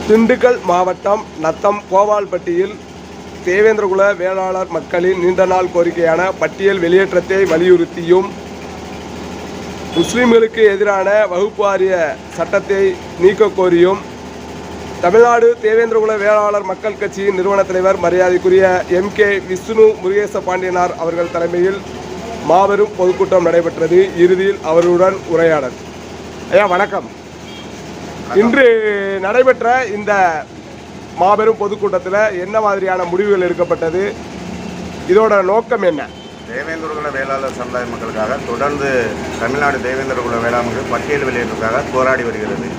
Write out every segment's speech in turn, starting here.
திண்டுக்கல் மாவட்டம் நத்தம் கோவால்பட்டியில் தேவேந்திரகுல வேளாளர் மக்களின் நீண்ட நாள் கோரிக்கையான பட்டியல் வெளியேற்றத்தை வலியுறுத்தியும் முஸ்லிம்களுக்கு எதிரான வகுப்பு வாரிய சட்டத்தை நீக்க கோரியும் தமிழ்நாடு தேவேந்திரகுல வேளாளர் மக்கள் கட்சியின் நிறுவன தலைவர் மரியாதைக்குரிய MK விஷ்ணு முருகேச பாண்டியனார் அவர்கள் தலைமையில் மாபெரும் பொதுக்கூட்டம் நடைபெற்றது. இறுதியில் அவருடன் உரையாடல். ஐயா வணக்கம். இன்று நடைபெற்ற இந்த மாபெரும் பொதுக்கூட்டத்தில் என்ன மாதிரியான முடிவுகள் எடுக்கப்பட்டது? இதோட நோக்கம் என்ன? தேவேந்திரகுல வேளாளர் சமுதாய மக்களுக்காக தொடர்ந்து தமிழ்நாடு தேவேந்திரகுல வேளாண் மக்கள் பட்டியல் வெளியேற்றத்துக்காக போராடி வருகிறது.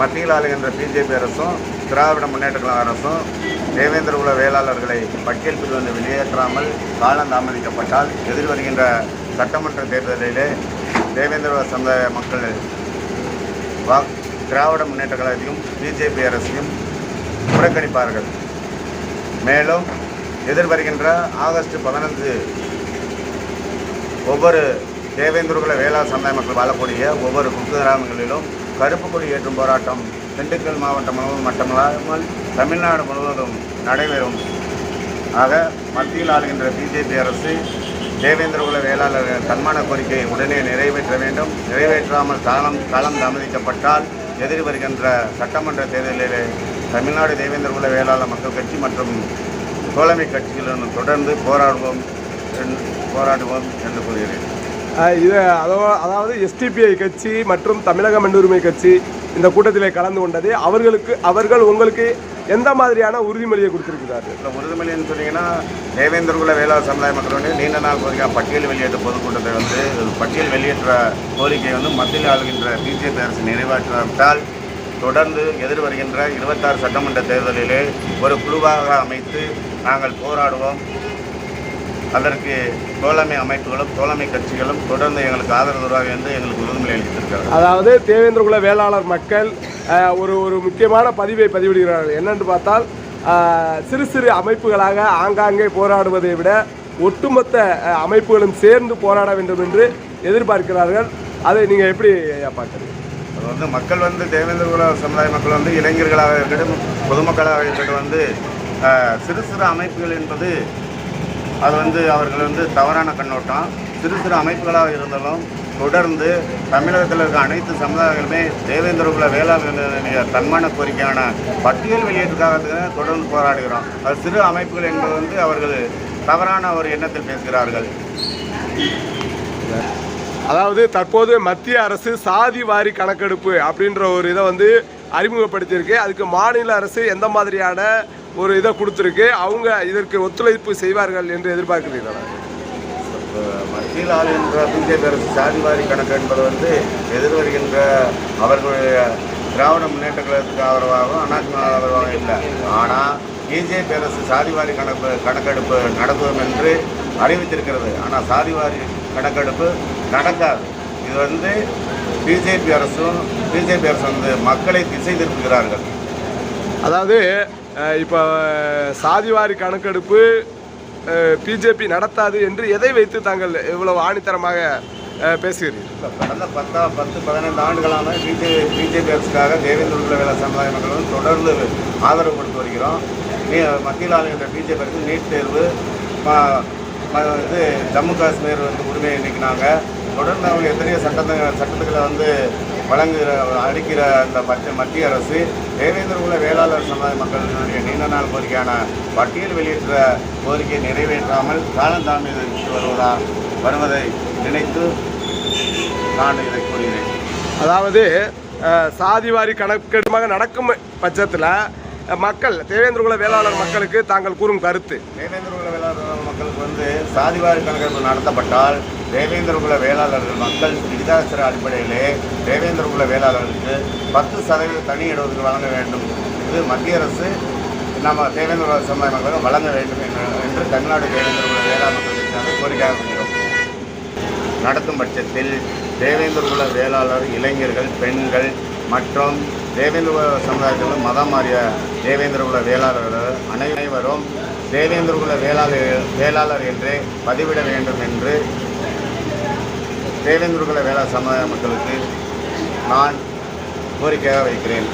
மத்தியில் ஆளுகின்ற BJP அரசும் திராவிட முன்னேற்ற கழக அரசும் தேவேந்திரகுல வேளாளர்களை பட்டியல் பிரிவு வெளியேற்றாமல் காலம் தாமதிக்கப்பட்டால் எதிர்வருகின்ற சட்டமன்ற தேர்தலிலே தேவேந்திரகுல சமுதாய மக்கள் திராவிட முன்னேற்ற கழகத்தையும் BJP அரசையும் புறக்கணிப்பார்கள். மேலும் எதிர்வருகின்ற ஆகஸ்ட் 15 ஒவ்வொரு தேவேந்திரகுல வேளாண் சமுதாய மக்கள் வாழக்கூடிய ஒவ்வொரு குக்கிராமங்களிலும் கருப்பு கொடி ஏற்றும் போராட்டம் திண்டுக்கல் மாவட்டம் முழுவதும் மட்டுமல்லாமல் தமிழ்நாடு முழுவதும் நடைபெறும். ஆக மத்தியில் ஆளுகின்ற BJP அரசு தேவேந்திரகுல வேளாளர்கள் தன்மான கோரிக்கையை உடனே நிறைவேற்ற வேண்டும். நிறைவேற்றாமல் காலம் தாமதிக்கப்பட்டால் எதிரி வருகின்ற சட்டமன்ற தேர்தலிலே தமிழ்நாடு தேவேந்திரகுல வேளாளர் மக்கள் கட்சி மற்றும் தோழமை கட்சிகளுடன் தொடர்ந்து போராடுவோம் என்று கூறுகிறேன். அதாவது STPI கட்சி மற்றும் தமிழக மண்ணுரிமை கட்சி இந்த கூட்டத்திலே கலந்து கொண்டது. அவர்கள் உங்களுக்கு எந்த மாதிரியான உறுதிமொழியை கொடுத்திருக்கிறார்கள்? இந்த உறுதிமொழின்னு சொன்னீங்கன்னா தேவேந்திரகுல வேளாண் சமுதாய மக்களுடைய நீண்ட நாள் கோரிக்கை பட்டியல் வெளியேற்ற பொதுக்கூட்டத்தை பட்டியல் வெளியேற்ற கோரிக்கையை மத்தியில் ஆளுகின்ற BJP அரசு நிறைவேற்றாவிட்டால் தொடர்ந்து எதிர்வருகின்ற 26 சட்டமன்ற தேர்தலிலே ஒரு குழுவாக அமைத்து நாங்கள் போராடுவோம். அதற்கு தோழமை அமைப்புகளும் தோழமை கட்சிகளும் தொடர்ந்து எங்களுக்கு ஆதரவு தருவாங்க என்று எங்களுக்கு உறுதிமொழி அளித்திருக்கிறார்கள். அதாவது தேவேந்திரகுல வேளாளர் மக்கள் ஒரு முக்கியமான பதிவை பதிவிடுகிறார்கள். என்னென்று பார்த்தால் சிறு சிறு அமைப்புகளாக ஆங்காங்கே போராடுவதை விட ஒட்டுமொத்த அமைப்புகளும் சேர்ந்து போராட வேண்டும் என்று எதிர்பார்க்கிறார்கள். அதை நீங்கள் எப்படி பார்க்குறீங்க? அது மக்கள் தேவேந்திரகுல சமுதாய மக்கள் இளைஞர்களாக இருக்கட்டும் பொதுமக்களாக இருக்கட்டும் சிறு சிறு அமைப்புகள் என்பது அது அவர்கள் தவறான கண்ணோட்டம். சிறு சிறு அமைப்புகளாக இருந்தாலும் தொடர்ந்து தமிழகத்தில் இருக்க அனைத்து சமுதாயங்களுமே தேவேந்திரகுல வேளாளர்களுடைய தன்மான கோரிக்கையான பட்டியல் வெளியேற்றுக்காக தொடர்ந்து போராடுகிறோம். அது சிறு அமைப்புகள் என்பது அவர்கள் தவறான ஒரு எண்ணத்தில் பேசுகிறார்கள். அதாவது தற்போது மத்திய அரசு சாதி வாரி கணக்கெடுப்பு அப்படின்ற ஒரு இதை அறிமுகப்படுத்தியிருக்கு. அதுக்கு மாநில அரசு எந்த மாதிரியான ஒரு இதை கொடுத்துருக்கு? அவங்க இதற்கு ஒத்துழைப்பு செய்வார்கள் என்று எதிர்பார்க்கிறீர்களா? மத்தியில் ஆளுகின்ற BJP அரசு சாதிவாரி கணக்கு என்பது எதிர்வருகின்ற அவர்களுடைய திராவிட முன்னேற்ற கழகத்துக்கு ஆதரவாகவும் அண்ணாக்கு ஆதரவாகவும் இல்லை. ஆனால் BJP அரசு சாதிவாரி கணக்கெடுப்பு நடத்துவோம் என்று அறிவித்திருக்கிறது. ஆனால் சாதிவாரி கணக்கெடுப்பு நடக்காது. இது BJP அரசு மக்களை திசை திருப்புகிறார்கள். அதாவது இப்போ சாதிவாரி கணக்கெடுப்பு BJP நடத்தாது என்று எதை வைத்து தாங்கள் இவ்வளவு ஆணித்தரமாக பேசுகிறீர்கள்? கடந்த 10-15 ஆண்டுகளான BJP அரசுக்காக தேவேந்திரகுல வேளாண் சமுதாய மக்களும் தொடர்ந்து ஆதரவு கொடுத்து வருகிறோம். மத்தியில் ஆளுகின்ற BJP அரசு நீட் தேர்வு ஜம்மு காஷ்மீர் உரிமையை நீக்கினாங்க. தொடர்ந்து அவங்க எத்தனையோ சட்டத்துக்களை அளிக்கிற அந்த மத்திய அரசு தேவேந்திரகுல வேளாளர் சமுதாய மக்களுடைய நீண்ட நாள் கோரிக்கையான பட்டியல் வெளியேற்ற கோரிக்கையை நிறைவேற்றாமல் காலம் தாமதித்து வருவதை நினைத்து நான் இதை கூறுகிறேன். அதாவது சாதிவாரி கணக்கெடுப்பாக நடக்கும் பட்சத்தில் மக்கள் தேவேந்திரகுல வேளாளர் மக்களுக்கு தாங்கள் கூறும் கருத்து? தேவேந்திரகுல வேளாளர் மக்களுக்கு சாதிவாரி கணக்கெடுப்பு நடத்தப்பட்டால் தேவேந்திரகுல வேளாளர்கள் மக்கள் விகிதாசார அடிப்படையிலே தேவேந்திரகுல வேளாளர்களுக்கு 10% தனி இடஒதுக்கீடு வழங்க வேண்டும். இது மத்திய அரசு நம்ம தேவேந்திரகுல சமுதாய மக்களுக்கு வழங்க வேண்டும் என்று தமிழ்நாடு தேவேந்திரகுல வேளாண் மக்களுக்கு கோரிக்கையாக வைக்கிறோம். நடத்தும் பட்சத்தில் தேவேந்திரகுல வேளாளர் இளைஞர்கள் பெண்கள் மற்றும் தேவேந்திரகுல சமுதாயத்தில் மதம் மாறிய தேவேந்திரகுல வேளாளர்கள் அனைவரும் தேவேந்திரகுல வேளாளர் என்றே பதிவிட வேண்டும் என்று தேவேந்திரகுல வேளாண் சமுதாய மக்களுக்கு நான் கோரிக்கையாக வைக்கிறேன்.